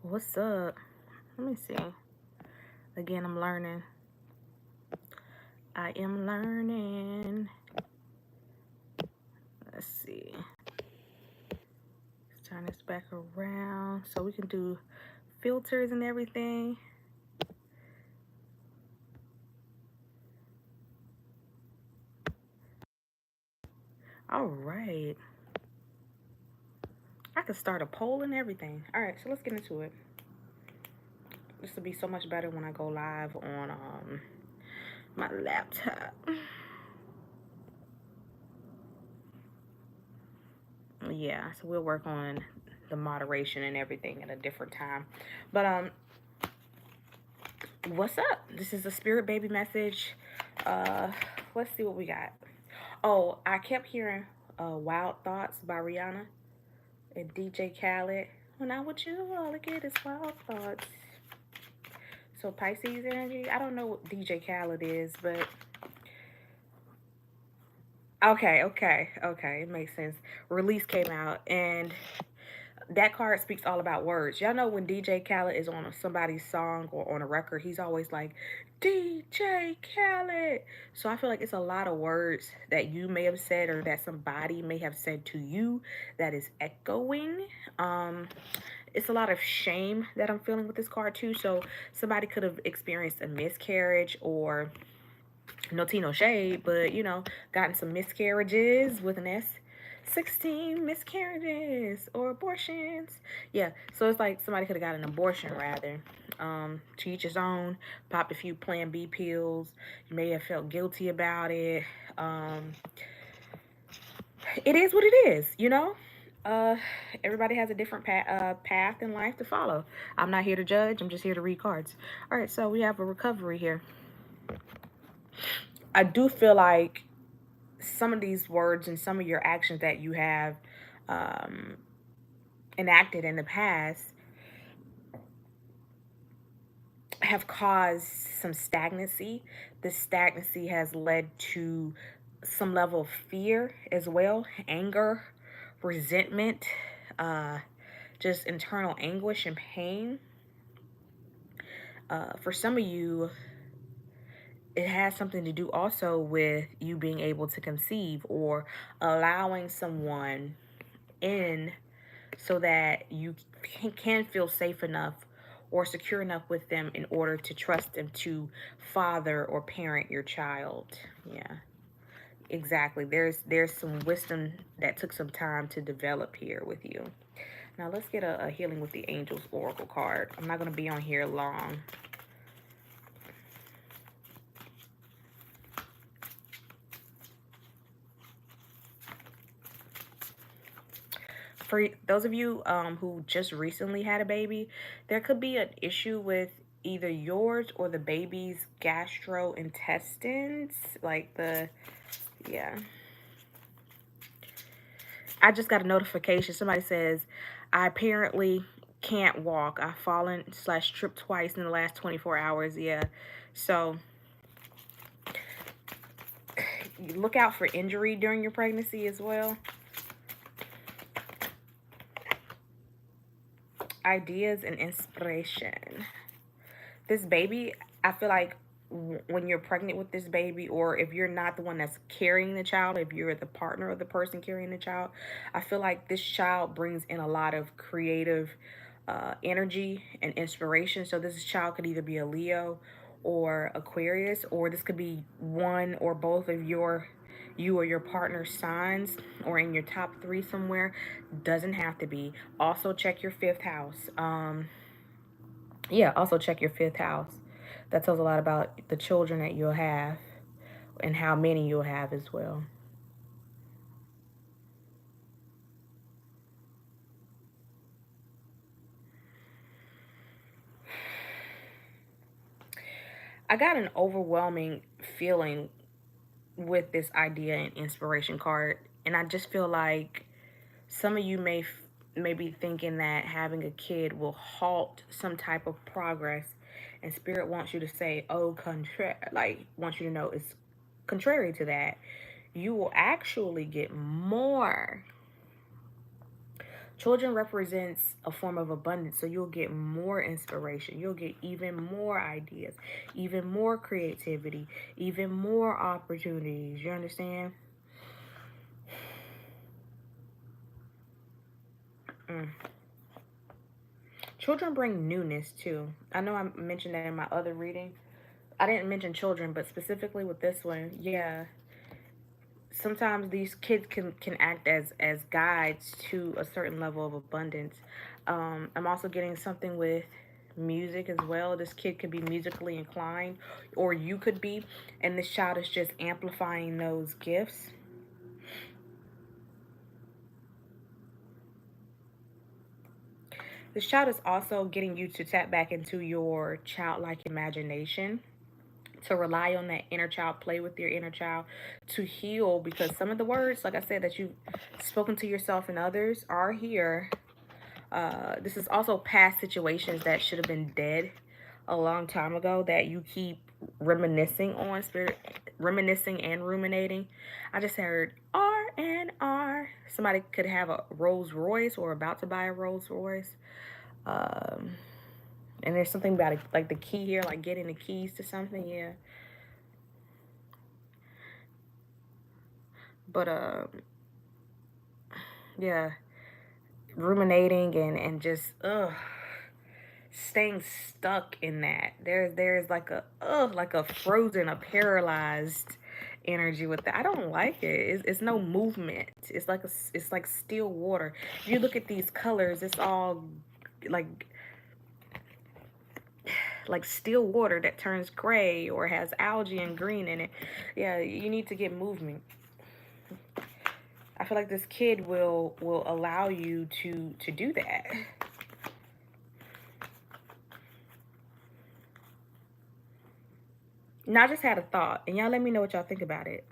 What's up? Let me see. Again, I'm learning. I am learning. Let's see. Let's turn this back around so we can do filters and everything. All right. I could start a poll and everything. All right, so let's get into it. This will be so much better when I go live on my laptop. Yeah, so we'll work on the moderation and everything at a different time. But what's up? This is a spirit baby message. Uh, let's see what we got. Oh, I kept hearing "Wild Thoughts" by Rihanna and DJ Khaled. When I'm with you, all I get is wild thoughts. So Pisces energy. I don't know what DJ Khaled is, but okay, it makes sense. Release came out, and that card speaks all about words. Y'all know when DJ Khaled is on somebody's song or on a record, he's always like, DJ Khaled. So I feel like it's a lot of words that you may have said or that somebody may have said to you that is echoing. Um, it's a lot of shame that I'm feeling with this card too. So somebody could have experienced a miscarriage or no tea, no shade, but gotten some miscarriages with an S. 16 miscarriages or abortions. Yeah, so it's like somebody could have got an abortion rather. To each his own, popped a few Plan B pills. You may have felt guilty about it. Um, it is what it is. Uh, everybody has a different path in life to follow. I'm not here to judge, I'm just here to read cards. All right, so we have a recovery here. I do feel like some of these words and some of your actions that you have um, enacted in the past have caused some stagnancy. This stagnancy has led to some level of fear as well, anger, resentment, uh, just internal anguish and pain. For some of you, it has something to do also with you being able to conceive or allowing someone in so that you can feel safe enough or secure enough with them in order to trust them to father or parent your child. Yeah, exactly. There's some wisdom that took some time to develop here with you. Now let's get a healing with the angels oracle card. I'm not going to be on here long. For those of you who just recently had a baby, there could be an issue with either yours or the baby's gastrointestines. Yeah. I just got a notification. Somebody says, I apparently can't walk. I've fallen/tripped twice in the last 24 hours. Yeah. So look out for injury during your pregnancy as well. Ideas and inspiration. This baby, I feel like when you're pregnant with this baby, or if you're not the one that's carrying the child, if you're the partner of the person carrying the child, I feel like this child brings in a lot of creative energy and inspiration. So this child could either be a Leo or Aquarius, or this could be one or both of you or your partner's signs, or in your top three somewhere. Doesn't have to be. Also check your fifth house. Yeah, also check your fifth house. That tells a lot about the children that you'll have and how many you'll have as well. I got an overwhelming feeling with this idea and inspiration card, and I just feel like some of you may be thinking that having a kid will halt some type of progress, and spirit wants you to say, "Oh, contrary," like wants you to know it's contrary to that. You will actually get more. Children represents a form of abundance, so you'll get more inspiration. You'll get even more ideas, even more creativity, even more opportunities. You understand? Mm. Children bring newness too. I know I mentioned that in my other reading. I didn't mention children, but specifically with this one, yeah. Sometimes these kids can act as guides to a certain level of abundance. I'm also getting something with music as well. This kid could be musically inclined, or you could be, and this child is just amplifying those gifts. This child is also getting you to tap back into your childlike imagination, to rely on that inner child, play with your inner child, to heal, because some of the words, like I said, that you've spoken to yourself and others are here. This is also past situations that should have been dead a long time ago that you keep reminiscing on, spirit, reminiscing and ruminating. I just heard R&R. Somebody could have a Rolls Royce or about to buy a Rolls Royce. Um, and there's something about it, like the key here, like getting the keys to something. Yeah. But yeah, ruminating and just staying stuck in that. There's like a frozen, a paralyzed energy with that. I don't like it. It's no movement. It's like still water. If you look at these colors, it's all like still water that turns gray or has algae and green in it. Yeah, you need to get movement. I feel like this kid will allow you to do that. Now I just had a thought, and y'all let me know what y'all think about it.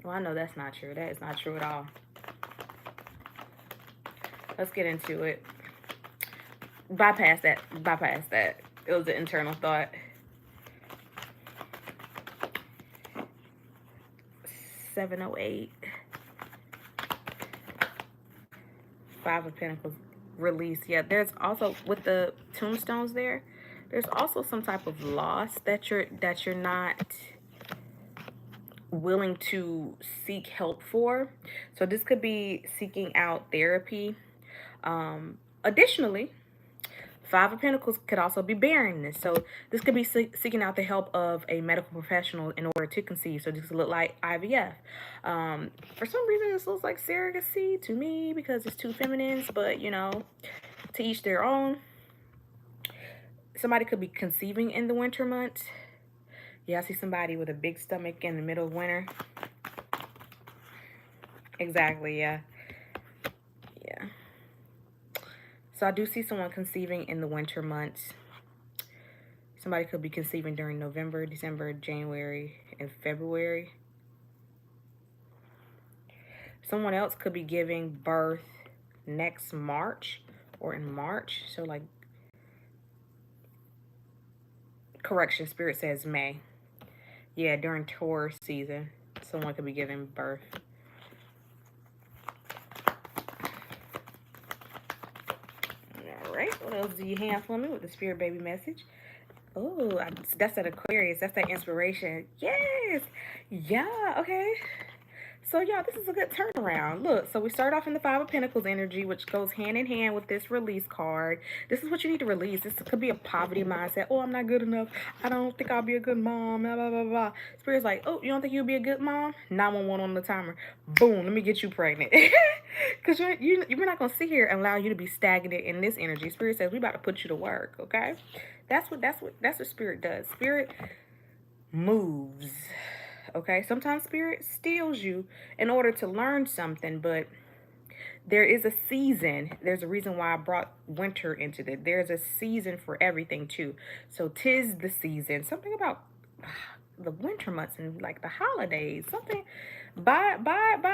Well, I know that's not true. That is not true at all. Let's get into it. Bypass that. Bypass that. It was an internal thought. 708. Five of Pentacles. Release. Yeah, there's also with the tombstones there. There's also some type of loss that you're not willing to seek help for. So this could be seeking out therapy. Additionally, Five of Pentacles could also be barrenness. So this could be seeking out the help of a medical professional in order to conceive. So this could look like IVF. For some reason, this looks like surrogacy to me because it's two feminines, but you know, to each their own. Somebody could be conceiving in the winter months. Yeah, I see somebody with a big stomach in the middle of winter. Exactly, yeah. Yeah. So I do see someone conceiving in the winter months. Somebody could be conceiving during November, December, January, and February. Someone else could be giving birth next March or in March. So like, correction, Spirit says May. Yeah, during Taurus season, someone could be giving birth. All right, what else do you have for me with the Spirit Baby message? Oh, that's that Aquarius. That's that inspiration. Yes. Yeah, okay. So, y'all, this is a good turnaround. Look, so we start off in the Five of Pentacles energy, which goes hand in hand with this release card. This is what you need to release. This could be a poverty mindset. Oh, I'm not good enough. I don't think I'll be a good mom. Blah, blah, blah, blah. Spirit's like, oh, you don't think you'll be a good mom? 911 on the timer. Boom, let me get you pregnant. Because you're not going to sit here and allow you to be stagnant in this energy. Spirit says, we about to put you to work, okay? That's what Spirit does. Spirit moves. Okay, sometimes Spirit steals you in order to learn something, but there is a season. There's a reason why I brought winter into this. There's a season for everything too. So 'tis the season. Something about the winter months and like the holidays. Something by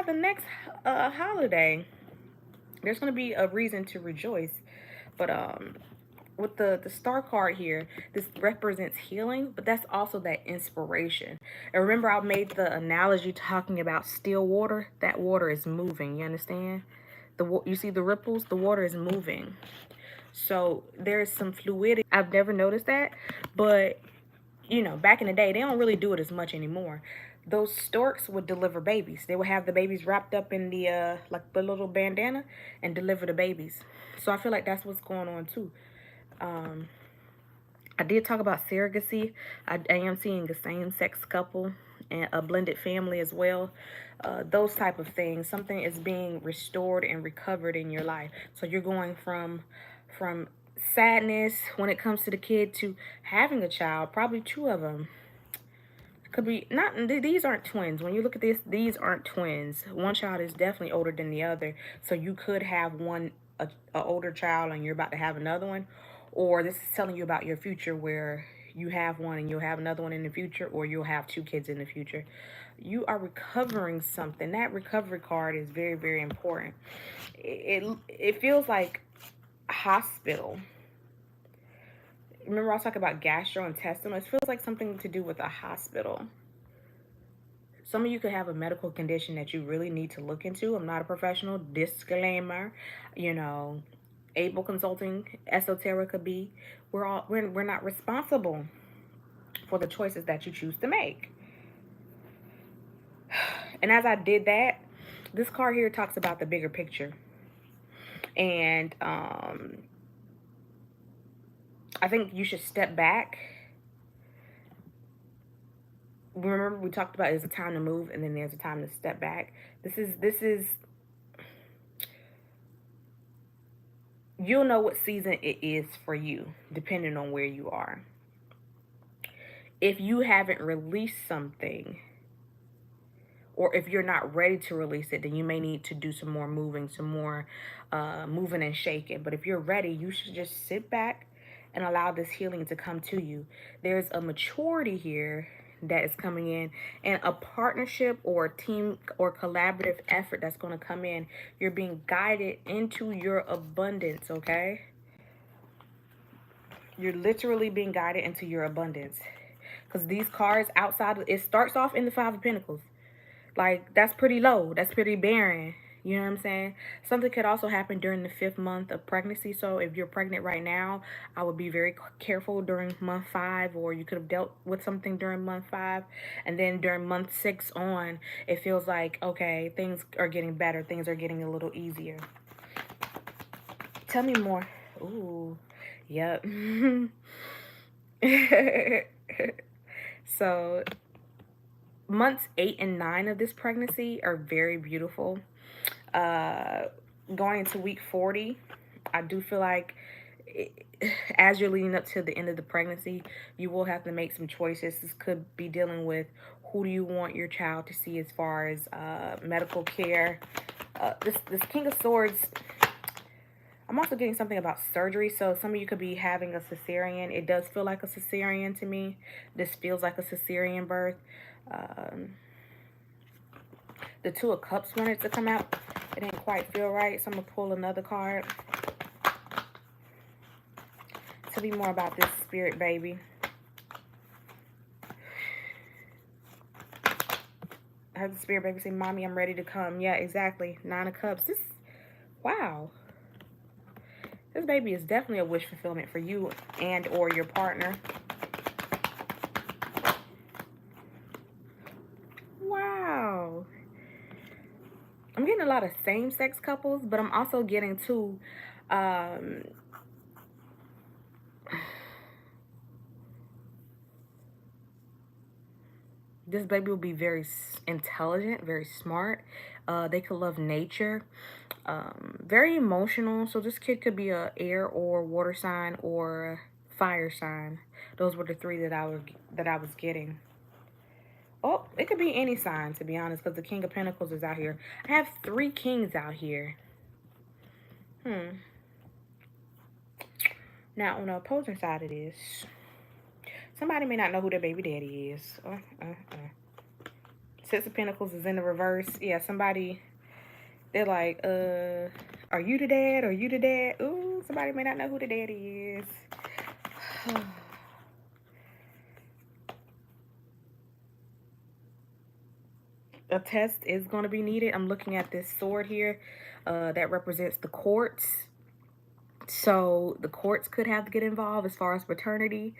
the next holiday, there's gonna be a reason to rejoice. But with the star card here, this represents healing, but that's also that inspiration. And remember, I made the analogy talking about still water. That water is moving. You understand? You see the ripples. The water is moving. So there's some fluidity. I've never noticed that, but you know, back in the day, they don't really do it as much anymore. Those storks would deliver babies. They would have the babies wrapped up in the like the little bandana and deliver the babies. So I feel like that's what's going on too. I did talk about surrogacy. I am seeing a same-sex couple and a blended family as well. Those type of things. Something is being restored and recovered in your life. So you're going from sadness when it comes to the kid to having a child, probably two of them. Could be not, these aren't twins. When you look at this, these aren't twins. One child is definitely older than the other. So you could have a older child and you're about to have another one. Or this is telling you about your future where you have one and you'll have another one in the future, or you'll have two kids in the future. You are recovering something. That recovery card is very, very important. It feels like hospital. Remember I was talking about gastrointestinal? It feels like something to do with a hospital. Some of you could have a medical condition that you really need to look into. I'm not a professional. Disclaimer. You know, Able Consulting, Esoterica B. We're not responsible for the choices that you choose to make. And as I did that, this card here talks about the bigger picture. And I think you should step back. Remember we talked about there's a time to move and then there's a time to step back. This is you'll know what season it is for you depending on where you are. If you haven't released something, or if you're not ready to release it, then you may need to do some more moving, moving and shaking. But if you're ready, you should just sit back and allow this healing to come to you. There's a maturity here that is coming in, and a partnership or a team or collaborative effort that's going to come in. You're being guided into your abundance, okay? You're literally being guided into your abundance. Because these cards outside, it starts off in the Five of Pentacles. Like, that's pretty low. That's pretty barren. You know what I'm saying? Something could also happen during the 5th month of pregnancy. So if you're pregnant right now, I would be very careful during month 5, or you could have dealt with something during month 5. And then during month 6 on, it feels like, okay, things are getting better. Things are getting a little easier. Tell me more. Ooh, yep. So months 8 and 9 of this pregnancy are very beautiful. Going into week 40, I do feel like as you're leading up to the end of the pregnancy, you will have to make some choices. This could be dealing with who do you want your child to see as far as medical care. This King of Swords, I'm also getting something about surgery. So some of you could be having a cesarean. It does feel like a cesarean to me. This feels like a cesarean birth. The Two of Cups wanted to come out. It didn't quite feel right. So I'm going to pull another card. Tell me more about this spirit baby. I heard the spirit baby say, Mommy, I'm ready to come. Yeah, exactly. 9 of Cups. Wow. This baby is definitely a wish fulfillment for you and or your partner. Wow. I'm getting a lot of same-sex couples, but I'm also getting too, this baby will be very intelligent, very smart. They could love nature. Very emotional. So this kid could be a air or water sign or fire sign. Those were the 3 that I was getting. Oh, it could be any sign, to be honest, because the King of Pentacles is out here. I have 3 kings out here. Now, on the opposing side of this, somebody may not know who their baby daddy is. 6 of Pentacles is in the reverse. Yeah, somebody, they're like, are you the dad? Are you the dad? Ooh, Somebody may not know who the daddy is. A test is going to be needed. I'm looking at this sword here that represents the courts. So the courts could have to get involved as far as paternity.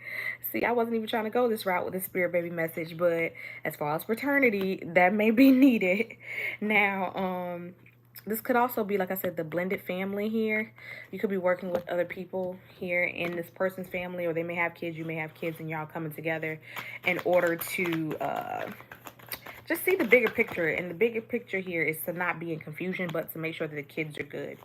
See, I wasn't even trying to go this route with the spirit baby message, but as far as paternity, that may be needed. Now, this could also be, like I said, the blended family here. You could be working with other people here in this person's family, or they may have kids, you may have kids, and y'all coming together in order to just see the bigger picture. And the bigger picture here is to not be in confusion, but to make sure that the kids are good.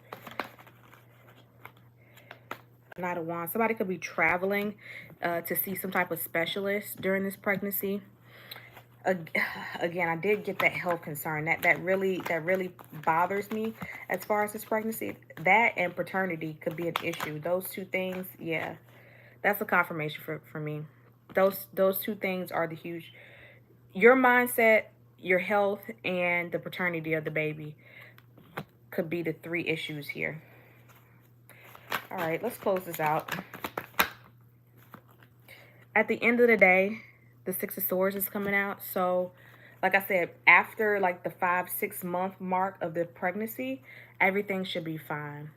Knight of Wands. Somebody could be traveling to see some type of specialist during this pregnancy. Again, I did get that health concern. That really bothers me as far as this pregnancy. That and paternity could be an issue. Those two things, yeah, that's a confirmation for me. Those two things are the huge. Your mindset, your health, and the paternity of the baby could be the three issues here. All right, let's close this out. At the end of the day, the Six of Swords is coming out. So, like I said, after like the 5-6 month mark of the pregnancy, everything should be fine.